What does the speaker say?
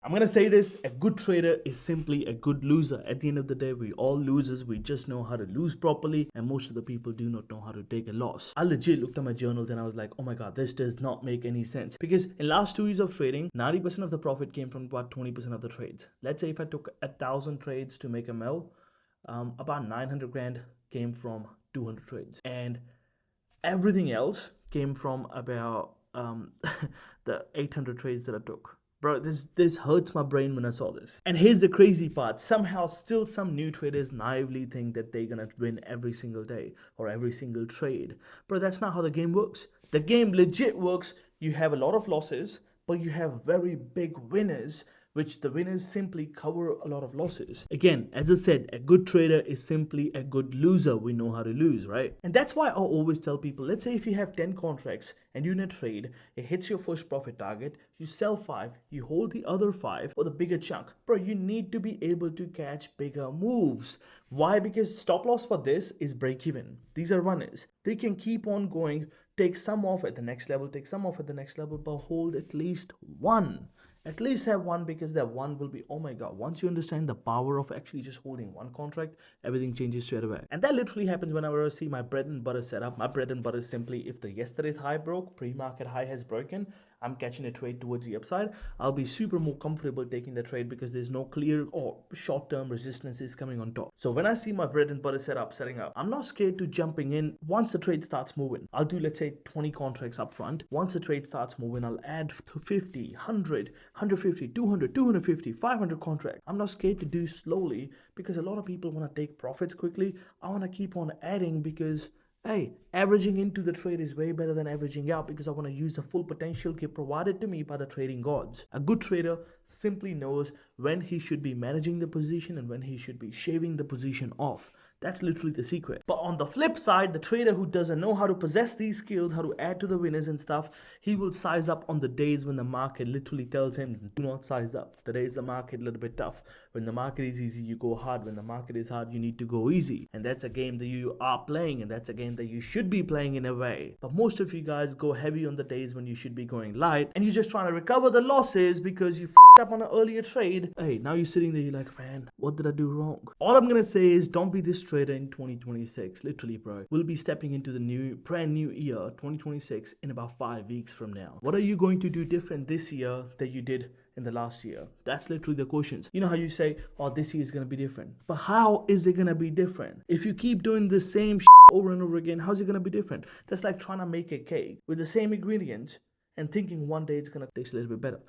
I'm going to say this, a good trader is simply a good loser. At the end of the day, we all losers. We just know how to lose properly, and most of the people do not know how to take a loss. I legit looked at my journals and I was like, oh my god, this does not make any sense. Because in last 2 years of trading, 90% of the profit came from about 20% of the trades. Let's say if I took 1,000 trades to make a mil, about 900 grand came from 200 trades. And everything else came from about the 800 trades that I took. Bro, this hurts my brain when I saw this. And here's the crazy part. Somehow still some new traders naively think that they're gonna win every single day or every single trade. Bro, that's not how the game works. The game legit works. You have a lot of losses, but you have very big winners, which the winners simply cover a lot of losses. Again, as I said, a good trader is simply a good loser. We know how to lose, right? And that's why I always tell people, let's say if you have 10 contracts and you're in a trade, it hits your first profit target, you sell 5, you hold the other 5 for the bigger chunk. Bro, you need to be able to catch bigger moves. Why? Because stop loss for this is break even. These are runners. They can keep on going, take some off at the next level, take some off at the next level, but hold at least one. At least have one, because that one will be, oh my god, once you understand the power of actually just holding one contract, everything changes straight away. And that literally happens whenever I see my bread and butter setup. My bread and butter is simply, if the yesterday's high broke, pre-market high has broken, I'm catching a trade towards the upside, I'll be super more comfortable taking the trade because there's no clear or short-term resistances coming on top. So when I see my bread and butter setup setting up, I'm not scared to jumping in once the trade starts moving. I'll do, let's say, 20 contracts up front. Once the trade starts moving, I'll add 50, 100, 150, 200, 250, 500 contracts. I'm not scared to do slowly because a lot of people want to take profits quickly. I want to keep on adding because, hey, averaging into the trade is way better than averaging out, because I want to use the full potential provided to me by the trading gods. A good trader simply knows when he should be managing the position and when he should be shaving the position off. That's literally the secret. But on the flip side, the trader who doesn't know how to possess these skills, how to add to the winners and stuff, he will size up on the days when the market literally tells him, do not size up. The days the market a little bit tough. When the market is easy, you go hard. When the market is hard, you need to go easy. And that's a game that you are playing, and that's a game that you should be playing in a way. But most of you guys go heavy on the days when you should be going light, and you're just trying to recover the losses because you up on an earlier trade. Hey, now you're sitting there, you're like, man, what did I do wrong? All I'm gonna say is, don't be this trader in 2026. Literally, bro. We'll be stepping into the brand new year, 2026, in about 5 weeks from now. What are you going to do different this year that you did in the last year? That's literally the questions. You know how you say, oh, this year is going to be different. But how is it going to be different? If you keep doing the same over and over again, how's it going to be different? That's like trying to make a cake with the same ingredients and thinking one day it's going to taste a little bit better.